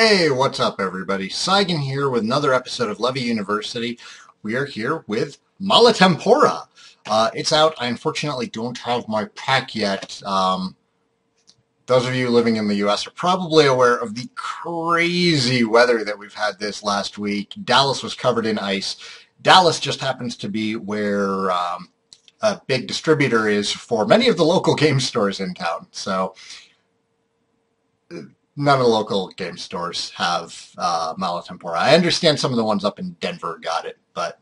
Hey, what's up everybody? Saigan here with another episode of Levy University. We are here with Tempora. It's out. I unfortunately don't have my pack yet. Those of you living in the US are probably aware of the crazy weather that we've had this last week. Dallas was covered in ice. Dallas just happens to be where a big distributor is for many of the local game stores in town. So none of the local game stores have Tempora. I understand some of the ones up in Denver got it, but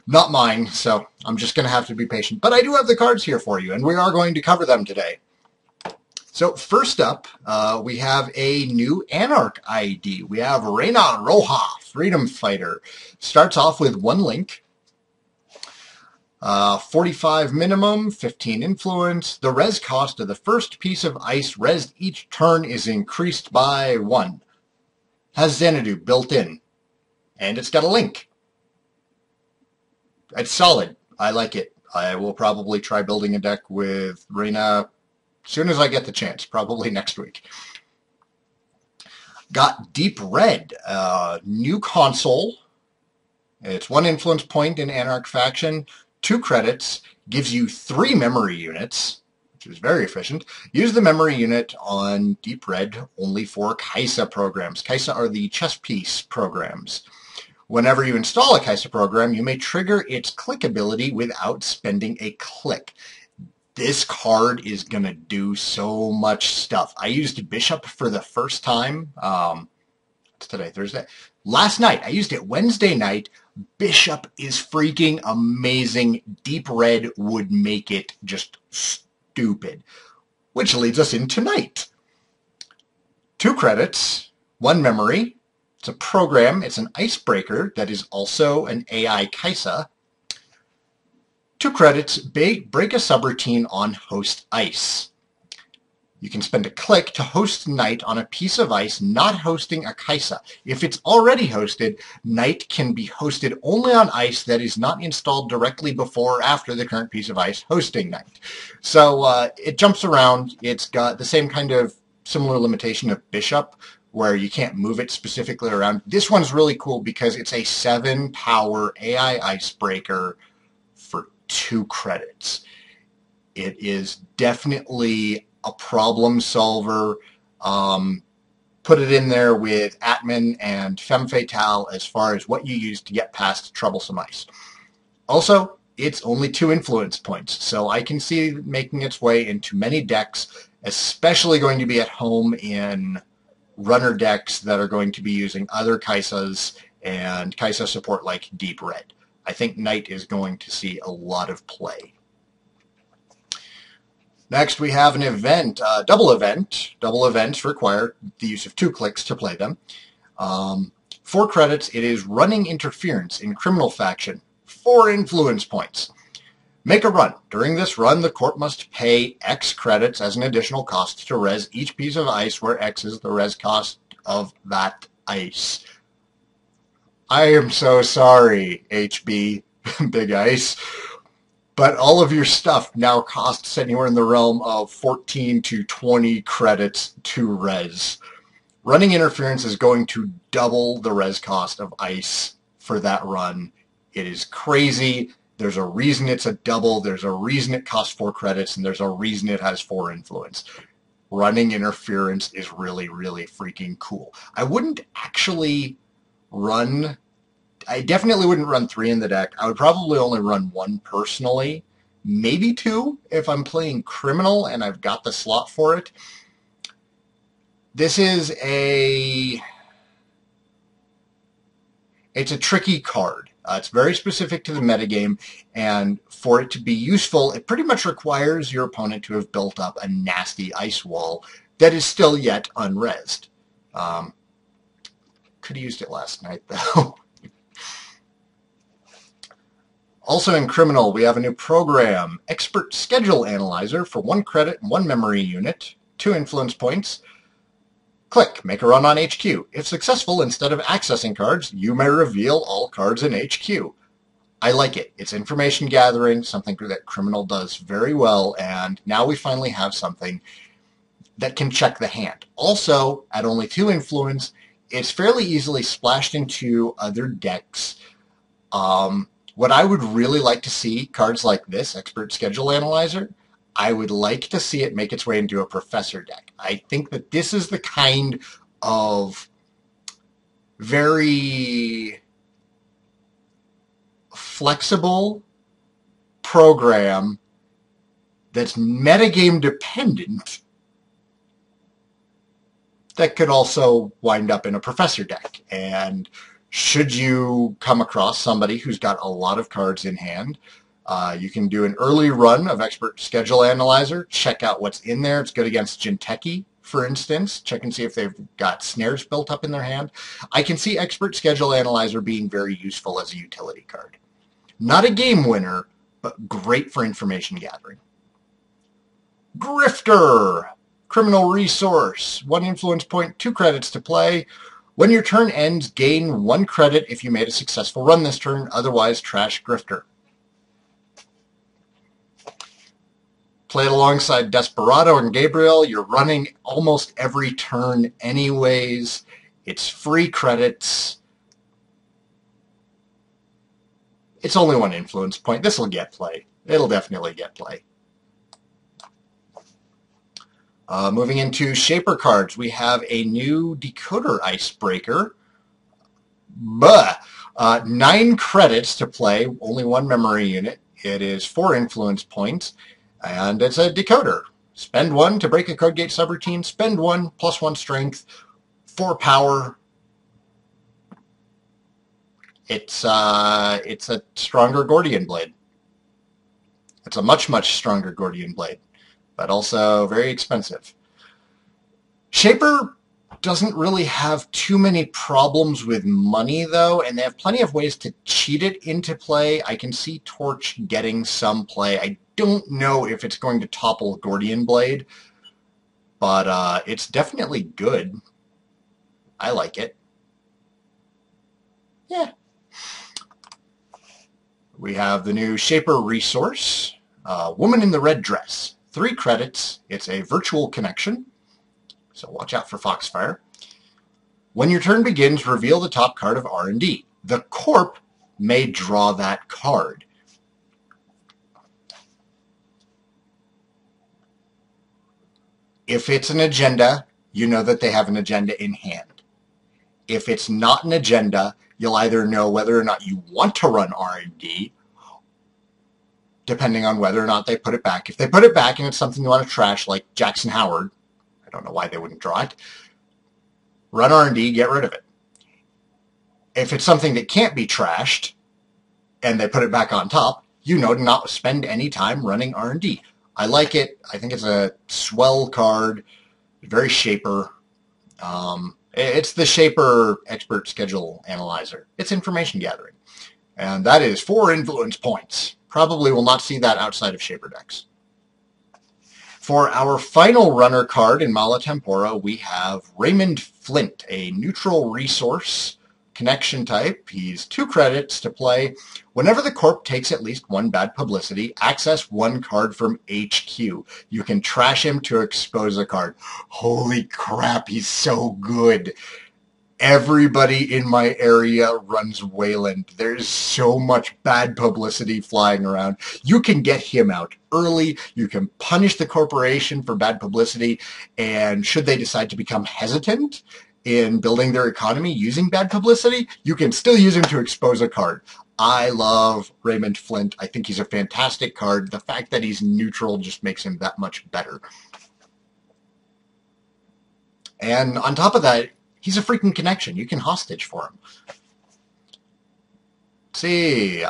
not mine, so I'm just going to have to be patient. But I do have the cards here for you, and we are going to cover them today. So first up, we have a new Anarch ID. We have Raymond Roja, Freedom Fighter. Starts off with 1 link. 45 minimum, 15 influence. The res cost of the first piece of ice resed each turn is increased by 1. Has Xanadu built in. And it's got a link. It's solid. I like it. I will probably try building a deck with Reyna as soon as I get the chance, probably next week. Got Deep Red, new console. It's 1 influence point in Anarch faction. 2 credits, gives you 3 memory units, which is very efficient. Use the memory unit on Deep Red only for Kaisa programs. Kaisa are the chess piece programs. Whenever you install a Kaisa program, you may trigger its click ability without spending a click. This card is going to do so much stuff. I used Bishop for the first time. What's today? Thursday? Last night. I used it Wednesday night. Bishop is freaking amazing. Deep Red would make it just stupid. Which leads us into tonight. 2 credits, 1 memory. It's a program. It's an Icebreaker that is also an AI Kaisa. 2 credits, break a subroutine on Host Ice. You can spend a click to host Knight on a piece of ice not hosting a Kaisa. If it's already hosted, Knight can be hosted only on ice that is not installed directly before or after the current piece of ice hosting Knight. So it jumps around. It's got the same kind of similar limitation of Bishop, where you can't move it specifically around. This one's really cool because it's a 7-power AI Icebreaker for 2 credits. It is definitely a problem solver. Put it in there with Atman and Femme Fatale as far as what you use to get past troublesome ice. Also, it's only 2 influence points, so I can see it making its way into many decks, especially going to be at home in runner decks that are going to be using other Kaisas and Kaisa support like Deep Red. I think Knight is going to see a lot of play. Next, we have an event, double event. Double events require the use of 2 clicks to play them. 4 credits. It is Running Interference in Criminal Faction. 4 influence points. Make a run. During this run, the court must pay X credits as an additional cost to res each piece of ice, where X is the res cost of that ice. I am so sorry, HB, Big Ice. But all of your stuff now costs anywhere in the realm of 14 to 20 credits to res. Running Interference is going to double the res cost of ice for that run. It is crazy. There's a reason it's a double. There's a reason it costs 4 credits, and there's a reason it has 4 influence. Running Interference is really, really freaking cool. I wouldn't actually run... I definitely wouldn't run 3 in the deck. I would probably only run 1 personally, maybe 2 if I'm playing Criminal and I've got the slot for it. This is it's a tricky card. It's very specific to the metagame, and for it to be useful, it pretty much requires your opponent to have built up a nasty ice wall that is still yet unresed. Could have used it last night, though. Also in Criminal, we have a new program, Expert Schedule Analyzer, for 1 credit and 1 memory unit, 2 influence points. Click, make a run on HQ. If successful, instead of accessing cards, you may reveal all cards in HQ. I like it. It's information gathering, something that Criminal does very well, and now we finally have something that can check the hand. Also, at only 2 influence, it's fairly easily splashed into other decks. What I would really like to see, cards like this, Expert Schedule Analyzer, I would like to see it make its way into a Professor deck. I think that this is the kind of very flexible program that's metagame dependent that could also wind up in a Professor deck. And should you come across somebody who's got a lot of cards in hand, you can do an early run of Expert Schedule Analyzer, check out what's in there. It's good against Jin Techy, for instance. Check and see if they've got snares built up in their hand. I can see Expert Schedule Analyzer being very useful as a utility card. Not a game winner, but great for information gathering. Grifter, Criminal Resource, 1 influence point, 2 credits to play. When your turn ends, gain 1 credit if you made a successful run this turn, otherwise trash Grifter. Play it alongside Desperado and Gabriel. You're running almost every turn anyways. It's free credits. It's only 1 influence point. This will get play. It'll definitely get play. Moving into Shaper cards, we have a new Decoder Icebreaker. 9 credits to play, only 1 memory unit. It is 4 influence points, and it's a decoder. Spend 1 to break a code gate subroutine, spend 1, plus 1 strength, 4 power. It's a stronger Gordian Blade. It's a much, much stronger Gordian Blade, but also very expensive. Shaper doesn't really have too many problems with money, though, and they have plenty of ways to cheat it into play. I can see Torch getting some play. I don't know if it's going to topple Gordian Blade, but it's definitely good. I like it. Yeah. We have the new Shaper Resource, Woman in the Red Dress. 3 credits. It's a virtual connection, so watch out for Foxfire. When your turn begins, reveal the top card of R&D. The Corp may draw that card. If it's an agenda, you know that they have an agenda in hand. If it's not an agenda, you'll either know whether or not you want to run R&D, depending on whether or not they put it back. If they put it back and it's something you want to trash, like Jackson Howard, I don't know why they wouldn't draw it, run R&D, get rid of it. If it's something that can't be trashed, and they put it back on top, you know to not spend any time running R&D. I like it. I think it's a swell card, very Shaper. It's the Shaper Expert Schedule Analyzer. It's information gathering. And that is 4 influence points. Probably will not see that outside of Shaper decks. For our final runner card in Mala Tempora, we have Raymond Flint, a neutral resource connection type. He's 2 credits to play. Whenever the Corp takes at least 1 bad publicity, access 1 card from HQ. You can trash him to expose a card. Holy crap, he's so good. Everybody in my area runs Wayland. There's so much bad publicity flying around. You can get him out early. You can punish the corporation for bad publicity. And should they decide to become hesitant in building their economy using bad publicity, you can still use him to expose a card. I love Raymond Flint. I think he's a fantastic card. The fact that he's neutral just makes him that much better. And on top of that, he's a freaking connection. You can hostage for him. Let's see.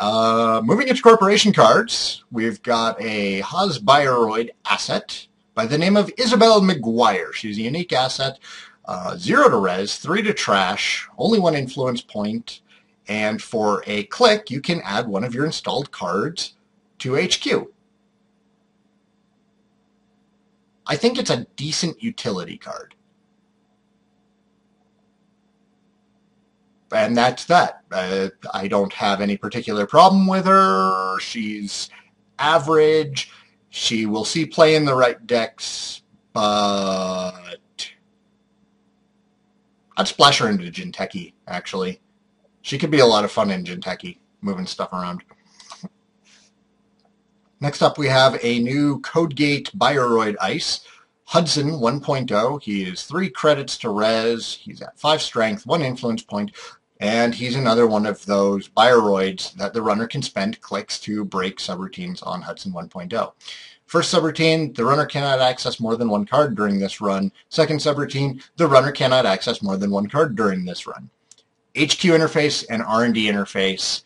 Moving into corporation cards, we've got a Hasbioroid asset by the name of Isabelle McGuire. She's a unique asset. 0 to res, 3 to trash, only 1 influence point, and for a click, you can add 1 of your installed cards to HQ. I think it's a decent utility card. And that's that. I don't have any particular problem with her. She's average. She will see play in the right decks, but I'd splash her into Jin Techy, actually. She could be a lot of fun in Jin Techy, moving stuff around. Next up, we have a new Codegate Bioroid Ice. Hudson 1.0. He is 3 credits to res. He's at 5 strength, 1 influence point, and he's another one of those Bioroids that the runner can spend clicks to break subroutines on Hudson 1.0. First subroutine, the runner cannot access more than 1 card during this run. Second subroutine, the runner cannot access more than 1 card during this run. HQ interface and R&D interface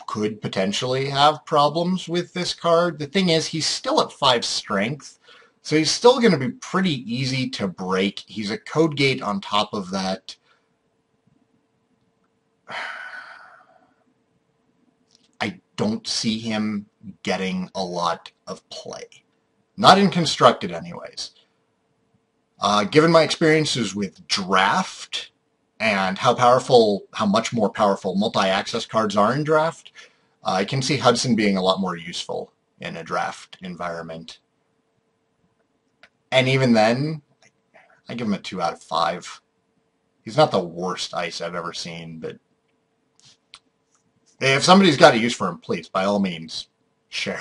could potentially have problems with this card. The thing is, he's still at 5 strength, so he's still going to be pretty easy to break. He's a code gate on top of that. I don't see him getting a lot of play. Not in Constructed, anyways. Given my experiences with Draft, and how much more powerful multi-access cards are in Draft, I can see Hudson being a lot more useful in a Draft environment. And even then, I give him a 2 out of 5. He's not the worst ice I've ever seen, but if somebody's got a use for him, please, by all means, share.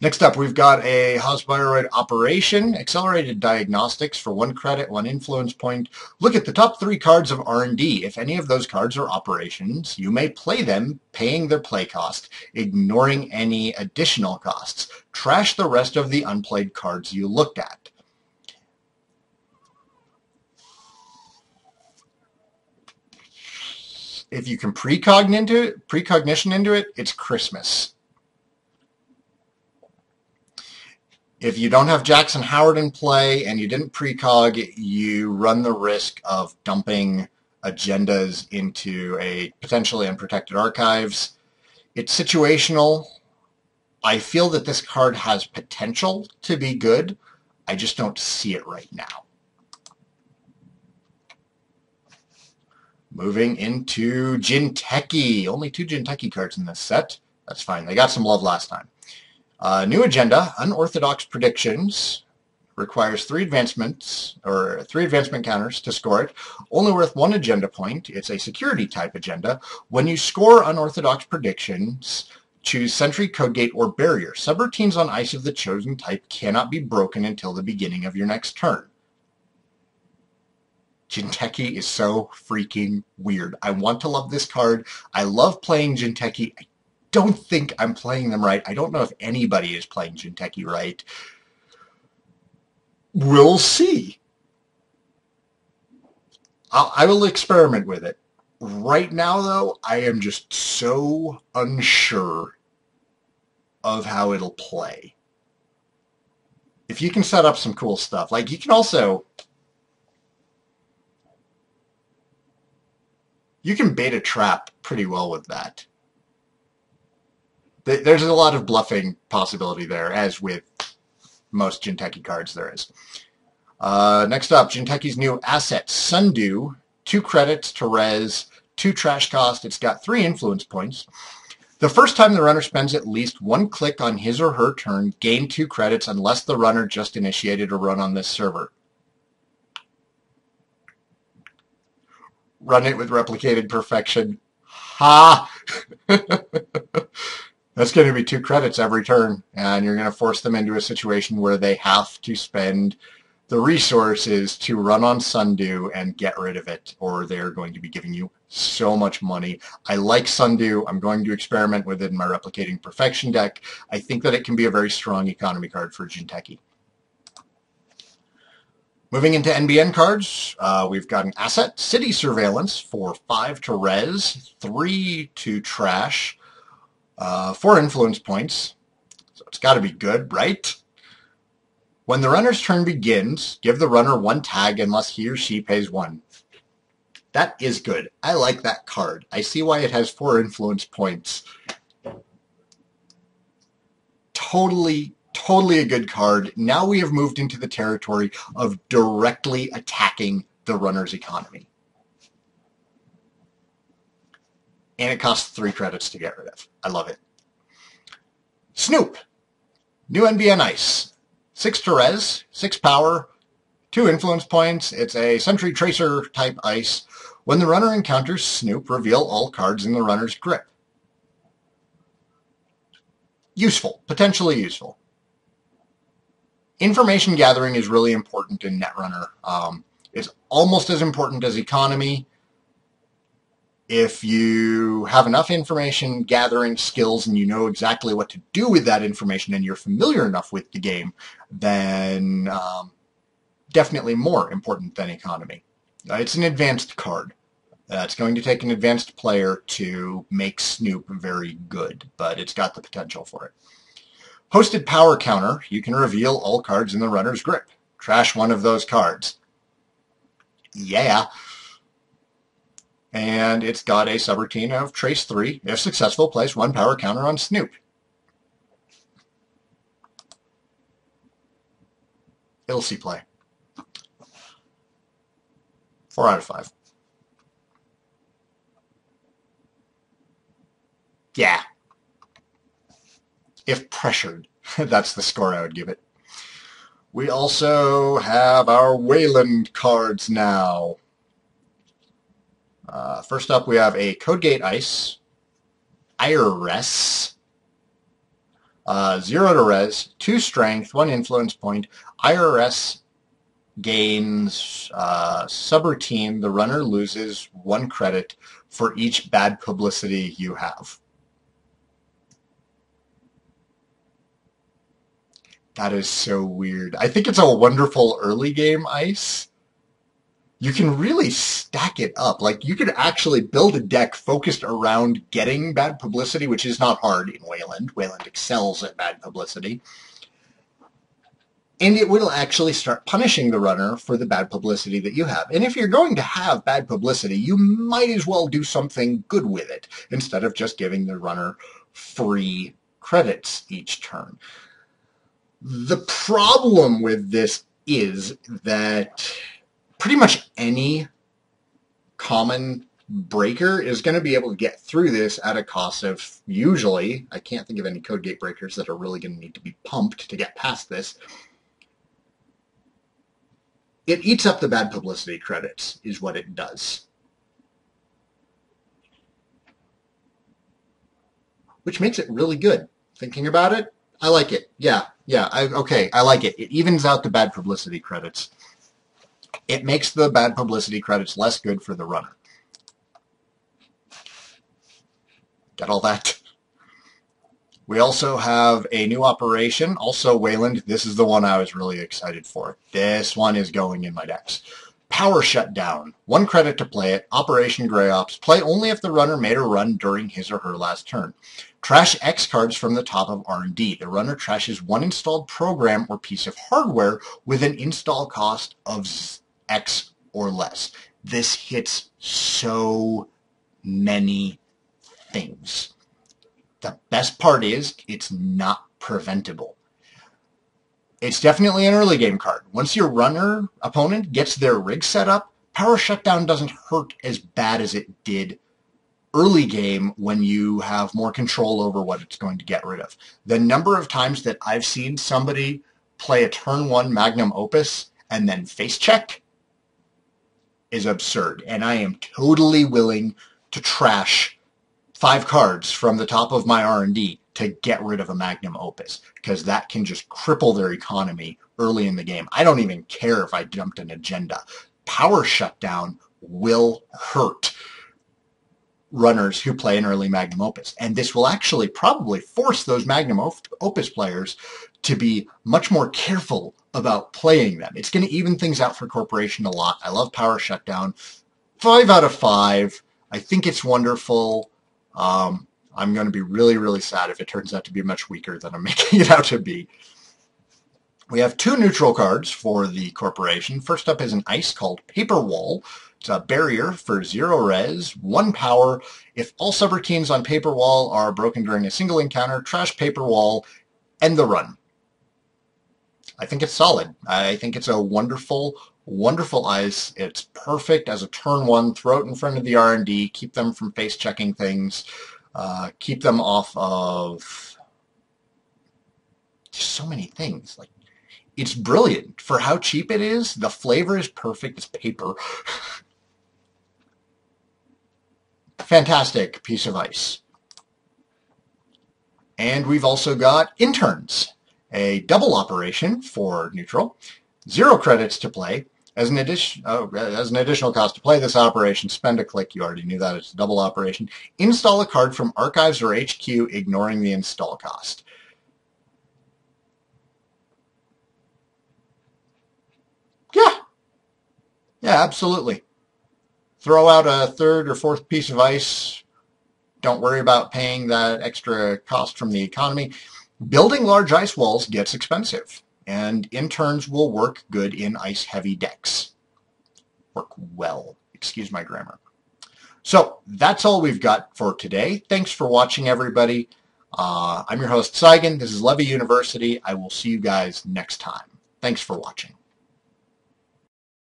Next up, we've got a Bioroid Operation, Accelerated Diagnostics for 1 credit, 1 influence point. Look at the top 3 cards of R&D. If any of those cards are operations, you may play them, paying their play cost, ignoring any additional costs. Trash the rest of the unplayed cards you looked at. If you can precognition into it, it's Christmas. If you don't have Jackson Howard in play and you didn't precog, you run the risk of dumping agendas into a potentially unprotected archives. It's situational. I feel that this card has potential to be good. I just don't see it right now. Moving into Jin Techy. Only 2 Jin Techy cards in this set. That's fine. They got some love last time. New agenda, Unorthodox Predictions, requires 3 advancements, or 3 advancement counters to score it, only worth 1 agenda point. It's a security type agenda. When you score Unorthodox Predictions, choose Sentry, Codegate, or Barrier. Subroutines on ice of the chosen type cannot be broken until the beginning of your next turn. Jin Techy is so freaking weird. I want to love this card. I love playing Jin Techy. I don't think I'm playing them right. I don't know if anybody is playing Jin Techy right. We'll see. I will experiment with it. Right now, though, I am just so unsure of how it'll play. If you can set up some cool stuff, like you can also... You can bait a trap pretty well with that. There's a lot of bluffing possibility there, as with most Jin Techy cards there is. Next up, Jin Techy's new asset, Sundo. 2 credits to res, 2 trash cost. It's got 3 influence points. The first time the runner spends at least 1 click on his or her turn, gain 2 credits unless the runner just initiated a run on this server. Run it with replicated perfection. Ha! That's going to be 2 credits every turn, and you're going to force them into a situation where they have to spend the resources to run on Sundo and get rid of it, or they're going to be giving you so much money. I like Sundo. I'm going to experiment with it in my Replicating Perfection deck. I think that it can be a very strong economy card for Jin Techy. Moving into NBN cards, we've got an asset, City Surveillance, for 5 to res, 3 to trash, 4 influence points, so it's got to be good, right? When the runner's turn begins, give the runner 1 tag unless he or she pays 1. That is good. I like that card. I see why it has 4 influence points. Totally a good card. Now we have moved into the territory of directly attacking the runner's economy. And it costs 3 credits to get rid of. I love it. Snoop. New NBN Ice. 6 to res, 6 power, 2 influence points. It's a Sentry Tracer type ice. When the runner encounters Snoop, reveal all cards in the runner's grip. Useful. Potentially useful. Information gathering is really important in Netrunner. It's almost as important as economy. If you have enough information gathering skills and you know exactly what to do with that information and you're familiar enough with the game, then definitely more important than economy. It's an advanced card. It's going to take an advanced player to make Snoop very good, but it's got the potential for it. Hosted Power Counter. You can reveal all cards in the runner's grip. Trash one of those cards. Yeah. And it's got a subroutine of Trace 3. If successful, place 1 power counter on Snoop. It'll see play. 4 out of 5. Yeah. If pressured, that's the score I would give it. We also have our Wayland cards now. First up, we have a Codegate Ice, IRS, 0 to res, 2 strength, 1 influence point. IRS gains subroutine. The runner loses 1 credit for each bad publicity you have. That is so weird. I think it's a wonderful early game ice. You can really stack it up. Like, you could actually build a deck focused around getting bad publicity, which is not hard in Wayland. Wayland excels at bad publicity. And it will actually start punishing the runner for the bad publicity that you have. And if you're going to have bad publicity, you might as well do something good with it, instead of just giving the runner free credits each turn. The problem with this is that pretty much any common breaker is going to be able to get through this at a cost of, usually, I can't think of any Codegate breakers that are really going to need to be pumped to get past this. It eats up the bad publicity credits, is what it does. Which makes it really good. Thinking about it, I like it. Yeah, I like it. It evens out the bad publicity credits. It makes the bad publicity credits less good for the runner. Get all that? We also have a new operation, also Wayland. This is the one I was really excited for. This one is going in my decks. Power Shutdown. 1 credit to play it. Operation Grey Ops. Play only if the runner made a run during his or her last turn. Trash X cards from the top of R&D. The runner trashes 1 installed program or piece of hardware with an install cost of X or less. This hits so many things. The best part is it's not preventable. It's definitely an early game card. Once your runner opponent gets their rig set up, Power Shutdown doesn't hurt as bad as it did early game when you have more control over what it's going to get rid of. The number of times that I've seen somebody play a turn 1 Magnum Opus and then face check is absurd. And I am totally willing to trash 5 cards from the top of my R&D to get rid of a Magnum Opus, because that can just cripple their economy early in the game. I don't even care if I dumped an agenda. Power Shutdown will hurt runners who play an early Magnum Opus, and this will actually probably force those Magnum Opus players to be much more careful about playing them. It's going to even things out for Corporation a lot. I love Power Shutdown. 5 out of 5. I think it's wonderful. I'm going to be really, really sad if it turns out to be much weaker than I'm making it out to be. We have 2 neutral cards for the Corporation. First up is an ice called Paper Wall. It's a barrier for 0 res, 1 power. If all subroutines on Paper Wall are broken during a single encounter, trash Paper Wall, end the run. I think it's solid. I think it's a wonderful, wonderful ice. It's perfect as a turn 1. Throw it in front of the R&D. Keep them from face checking things. Keep them off of just so many things. Like, It's brilliant. For how cheap it is, the flavor is perfect. It's paper. Fantastic piece of ice. And we've also got Interns, a double operation for neutral. 0 credits to play. As an additional cost to play this operation, spend a click. You already knew that. It's a double operation. Install a card from Archives or HQ, ignoring the install cost. Yeah, absolutely. Throw out a 3rd or 4th piece of ice. Don't worry about paying that extra cost from the economy. Building large ice walls gets expensive, and Interns will work good in ice-heavy decks. Work well. Excuse my grammar. So that's all we've got for today. Thanks for watching, everybody. I'm your host, Saigan. This is Levy University. I will see you guys next time. Thanks for watching.